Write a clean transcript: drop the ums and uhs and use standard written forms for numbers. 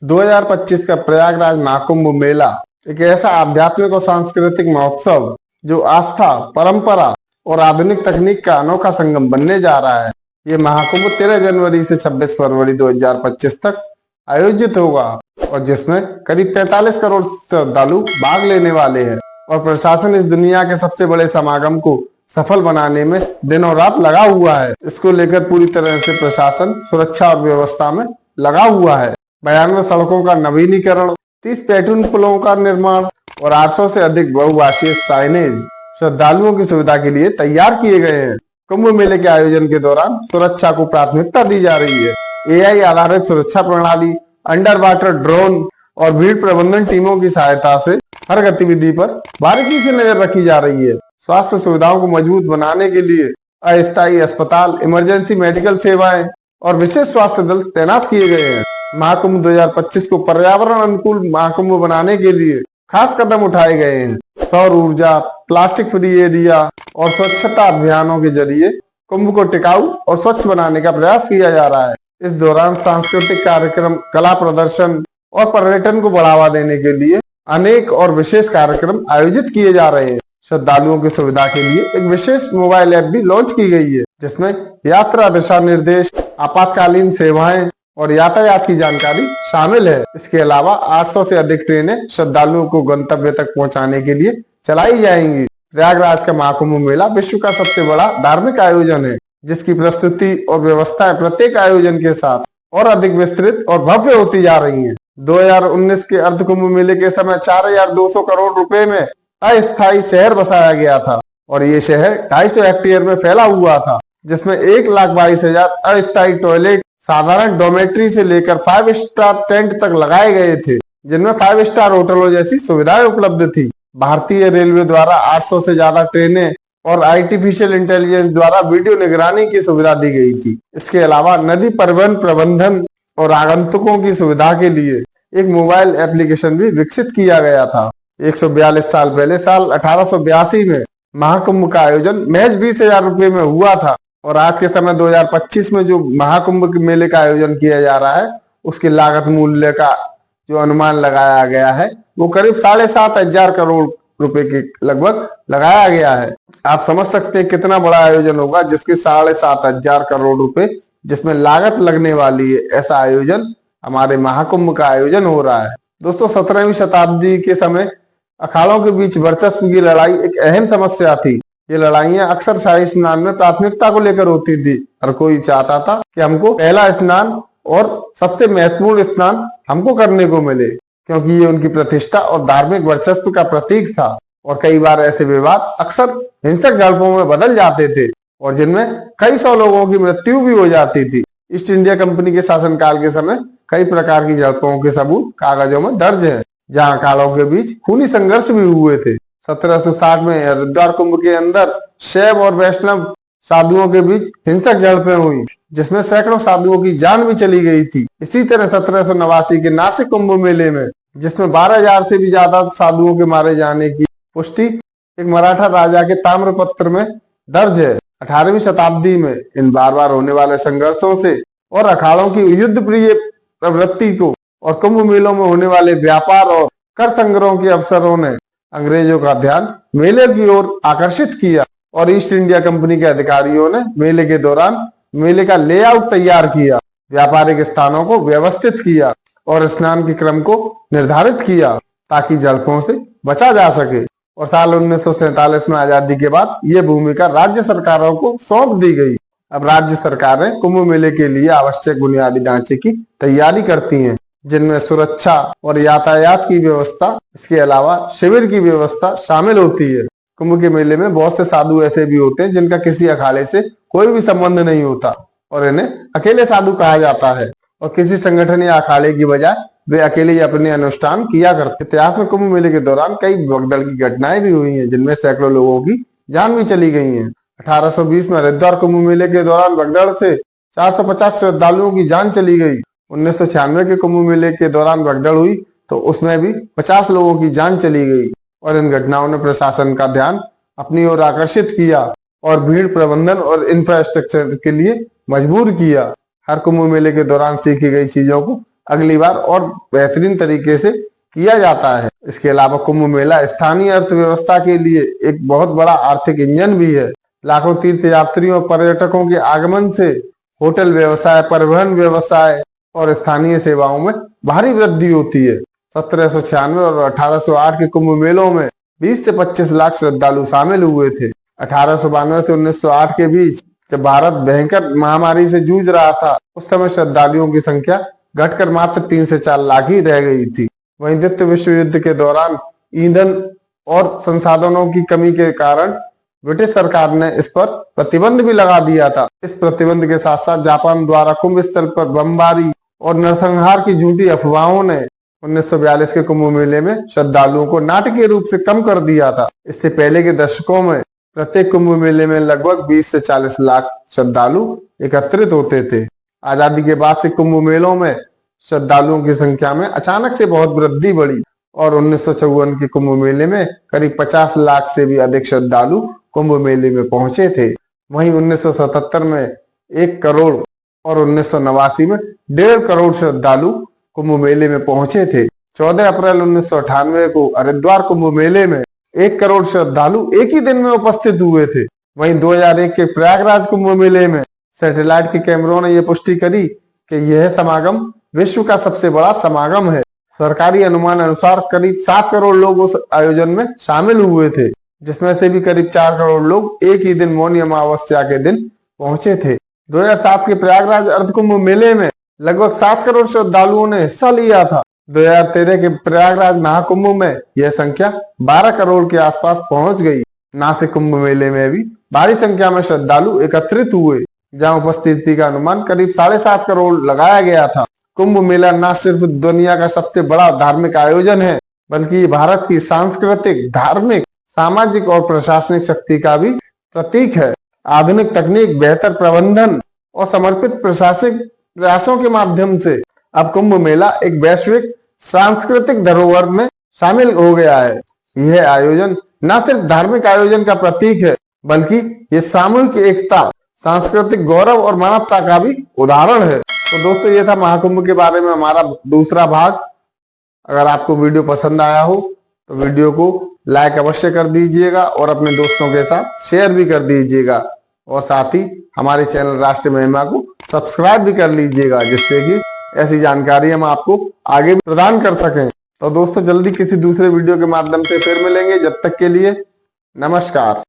2025 का प्रयागराज महाकुंभ मेला एक ऐसा आध्यात्मिक और सांस्कृतिक महोत्सव जो आस्था, परंपरा और आधुनिक तकनीक का अनोखा संगम बनने जा रहा है। ये महाकुंभ 13 जनवरी से 26 फरवरी 2025 तक आयोजित होगा और जिसमें करीब 45 करोड़ श्रद्धालु भाग लेने वाले हैं और प्रशासन इस दुनिया के सबसे बड़े समागम को सफल बनाने में दिनों रात लगा हुआ है। इसको लेकर पूरी तरह से प्रशासन सुरक्षा और व्यवस्था में लगा हुआ है। 92 सड़कों का नवीनीकरण, 30 पैटून पुलों का निर्माण और 800 से अधिक बहुभाषीय साइनेज श्रद्धालुओं की सुविधा के लिए तैयार किए गए हैं। कुंभ मेले के आयोजन के दौरान सुरक्षा को प्राथमिकता दी जा रही है। एआई आधारित सुरक्षा प्रणाली, अंडर वाटर ड्रोन और भीड़ प्रबंधन टीमों की सहायता से हर गतिविधि पर बारीकी से नजर रखी जा रही है। स्वास्थ्य सुविधाओं को मजबूत बनाने के लिए अस्थायी अस्पताल, इमरजेंसी मेडिकल सेवाएं और विशेष स्वास्थ्य दल तैनात किए गए हैं। महाकुंभ 2025 को पर्यावरण अनुकूल महाकुंभ बनाने के लिए खास कदम उठाए गए हैं। सौर ऊर्जा, प्लास्टिक फ्री एरिया और स्वच्छता अभियानों के जरिए कुंभ को टिकाऊ और स्वच्छ बनाने का प्रयास किया जा रहा है। इस दौरान सांस्कृतिक कार्यक्रम, कला प्रदर्शन और पर्यटन को बढ़ावा देने के लिए अनेक और विशेष कार्यक्रम आयोजित किए जा रहे हैं। श्रद्धालुओं की सुविधा के लिए एक विशेष मोबाइल ऐप भी लॉन्च की गई है, जिसमें यात्रा दिशा निर्देश, आपातकालीन सेवाएं और यातायात की जानकारी शामिल है। इसके अलावा 800 से अधिक ट्रेनें श्रद्धालुओं को गंतव्य तक पहुंचाने के लिए चलाई जाएंगी। प्रयागराज का महाकुंभ मेला विश्व का सबसे बड़ा धार्मिक आयोजन है, जिसकी प्रस्तुति और व्यवस्थाएं प्रत्येक आयोजन के साथ और अधिक विस्तृत और भव्य होती जा रही हैं। 2019 के अर्ध कुंभ मेले के समय 4200 करोड़ रुपए में अस्थायी शहर बसाया गया था और ये शहर 250 हेक्टेयर में फैला हुआ था, जिसमें 1,22,000 अस्थायी टॉयलेट, साधारण डोमेट्री से लेकर 5 स्टार टेंट तक लगाए गए थे, जिनमें 5 स्टार होटलों जैसी सुविधाएं उपलब्ध थी। भारतीय रेलवे द्वारा 800 से ज्यादा ट्रेनें और आर्टिफिशियल इंटेलिजेंस द्वारा वीडियो निगरानी की सुविधा दी गई थी। इसके अलावा नदी परिवहन प्रबंधन और आगंतुकों की सुविधा के लिए एक मोबाइल एप्लीकेशन भी विकसित किया गया था। 142 साल पहले साल 1882 में महाकुंभ का आयोजन महज 20,000 रुपये में हुआ था और आज के समय 2025 में जो महाकुंभ मेले का आयोजन किया जा रहा है, उसकी लागत मूल्य का जो अनुमान लगाया गया है वो करीब 7,500 करोड़ रुपए के लगभग लगाया गया है। आप समझ सकते हैं कितना बड़ा आयोजन होगा, जिसके 7,500 करोड़ रुपए जिसमें लागत लगने वाली है। ऐसा आयोजन हमारे महाकुंभ का आयोजन हो रहा है। दोस्तों, 17वीं शताब्दी के समय अखाड़ों के बीच वर्चस्व की लड़ाई एक अहम समस्या थी। ये लड़ाइयां अक्सर शाही स्नान में प्राथमिकता को लेकर होती थी। हर कोई चाहता था कि हमको पहला स्नान और सबसे महत्वपूर्ण स्नान हमको करने को मिले, क्योंकि ये उनकी प्रतिष्ठा और धार्मिक वर्चस्व का प्रतीक था। और कई बार ऐसे विवाद अक्सर हिंसक झड़पों में बदल जाते थे और जिनमें कई सौ लोगों की मृत्यु भी हो जाती थी। ईस्ट इंडिया कंपनी के शासनकाल के समय कई प्रकार की झड़पों के सबूत कागजों में दर्ज है, जहां अखाड़ों के बीच खूनी संघर्ष भी हुए थे। 1760 में हरिद्वार कुंभ के अंदर शैव और वैष्णव साधुओं के बीच हिंसक झड़पें हुई, जिसमें सैकड़ों साधुओं की जान भी चली गई थी। इसी तरह 1789 के नासिक कुंभ मेले में, जिसमें 12,000 से भी ज्यादा साधुओं के मारे जाने की पुष्टि एक मराठा राजा के ताम्रपत्र में दर्ज है। 18वीं शताब्दी में इन बार बार होने वाले संघर्षों से और अखाड़ों की युद्ध प्रिय प्रवृत्ति को और कुंभ मेलों में होने वाले व्यापार और कर संग्रहों के अवसरों ने अंग्रेजों का ध्यान मेले की ओर आकर्षित किया और ईस्ट इंडिया कंपनी के अधिकारियों ने मेले के दौरान मेले का लेआउट तैयार किया, व्यापारिक स्थानों को व्यवस्थित किया और स्नान के क्रम को निर्धारित किया ताकि झड़पों से बचा जा सके। और साल 1947 में आजादी के बाद ये भूमिका राज्य सरकारों को सौंप दी गई। अब राज्य सरकारें कुंभ मेले के लिए आवश्यक बुनियादी ढांचे की तैयारी करती हैं, जिनमें सुरक्षा और यातायात की व्यवस्था, इसके अलावा शिविर की व्यवस्था शामिल होती है। कुंभ के मेले में बहुत से साधु ऐसे भी होते हैं जिनका किसी अखाड़े से कोई भी संबंध नहीं होता और इन्हें अकेले साधु कहा जाता है और किसी संगठन या अखाड़े की बजाय वे अकेले ही अपने अनुष्ठान किया करते। इतिहास में कुंभ मेले के दौरान कई भगदड़ की घटनाएं भी हुई हैं, जिनमें सैकड़ों लोगों की जान भी चली गई है। 1820 में हरिद्वार कुंभ मेले के दौरान भगदड़ से 450 श्रद्धालुओं की जान चली गई। 1996 के कुंभ मेले के दौरान भगदड़ हुई तो उसमें भी 50 लोगों की जान चली गई और इन घटनाओं ने प्रशासन का ध्यान अपनी ओर आकर्षित किया और भीड़ प्रबंधन और इंफ्रास्ट्रक्चर के लिए मजबूर किया। हर कुंभ मेले के दौरान सीखी गई चीजों को अगली बार और बेहतरीन तरीके से किया जाता है। इसके अलावा कुंभ मेला स्थानीय अर्थव्यवस्था के लिए एक बहुत बड़ा आर्थिक इंजन भी है। लाखों तीर्थ यात्रियों और पर्यटकों के आगमन से होटल व्यवसाय, परिवहन व्यवसाय और स्थानीय सेवाओं में भारी वृद्धि होती है। 1796 और 1808 के कुंभ मेलों में 20 से 25 लाख श्रद्धालु शामिल हुए थे। 1892 से 1908 के बीच जब भारत भयंकर महामारी से जूझ रहा था, उस समय श्रद्धालुओं की संख्या घटकर मात्र 3 से 4 लाख ही रह गई थी। वहीं द्वितीय विश्व युद्ध के दौरान ईंधन और संसाधनों की कमी के कारण ब्रिटिश सरकार ने इस पर प्रतिबंध भी लगा दिया था। इस प्रतिबंध के साथ साथ जापान द्वारा कुंभ स्थल पर बमबारी और नरसंहार की झूठी अफवाहों ने 1942 के कुंभ मेले में श्रद्धालुओं को नाटकीय रूप से कम कर दिया था। इससे पहले के दशकों में प्रत्येक कुंभ मेले में लगभग 20 से 40 लाख श्रद्धालु एकत्रित होते थे। आजादी के बाद से कुंभ मेलों में श्रद्धालुओं की संख्या में अचानक से बहुत वृद्धि बढ़ी और 1954 के कुंभ मेले में करीब 50 लाख से भी अधिक श्रद्धालु कुंभ मेले में पहुंचे थे। वहीं 1977 में 1 करोड़ और 1989 में 1.5 करोड़ श्रद्धालु कुंभ मेले में पहुंचे थे। 14 अप्रैल 1998 को हरिद्वार कुंभ मेले में 1 करोड़ श्रद्धालु एक ही दिन में उपस्थित हुए थे। वहीं 2001 के प्रयागराज कुंभ मेले में सैटेलाइट के कैमरों ने यह पुष्टि करी कि यह समागम विश्व का सबसे बड़ा समागम है। सरकारी अनुमान अनुसार करीब 7 करोड़ लोग उस आयोजन में शामिल हुए थे, जिसमें से भी करीब 4 करोड़ लोग एक ही दिन मौनी अमावस्या के दिन पहुंचे थे। 2007 के प्रयागराज अर्ध कुंभ मेले में लगभग 7 करोड़ श्रद्धालुओं ने हिस्सा लिया था। 2013 के प्रयागराज महाकुंभ में यह संख्या 12 करोड़ के आसपास पहुंच गई। नासिक कुंभ मेले में भी भारी संख्या में श्रद्धालु एकत्रित हुए, जहां उपस्थिति का अनुमान करीब 7.5 करोड़ लगाया गया था। कुंभ मेला न सिर्फ दुनिया का सबसे बड़ा धार्मिक आयोजन है, बल्कि भारत की सांस्कृतिक, धार्मिक, सामाजिक और प्रशासनिक शक्ति का भी प्रतीक है। आधुनिक तकनीक, बेहतर प्रबंधन और समर्पित प्रशासनिक प्रयासों के माध्यम से अब कुंभ मेला एक वैश्विक सांस्कृतिक धरोहर में शामिल हो गया है। यह आयोजन न सिर्फ धार्मिक आयोजन का प्रतीक है, बल्कि ये सामूहिक एकता, सांस्कृतिक गौरव और मानवता का भी उदाहरण है। तो दोस्तों, ये था महाकुंभ के बारे में हमारा दूसरा भाग। अगर आपको वीडियो पसंद आया हो तो वीडियो को लाइक अवश्य कर दीजिएगा और अपने दोस्तों के साथ शेयर भी कर दीजिएगा, और साथ ही हमारे चैनल राष्ट्रीय महिमा को सब्सक्राइब भी कर लीजिएगा, जिससे कि ऐसी जानकारी हम आपको आगे भी प्रदान कर सकें। तो दोस्तों, जल्दी किसी दूसरे वीडियो के माध्यम से फिर मिलेंगे। जब तक के लिए नमस्कार।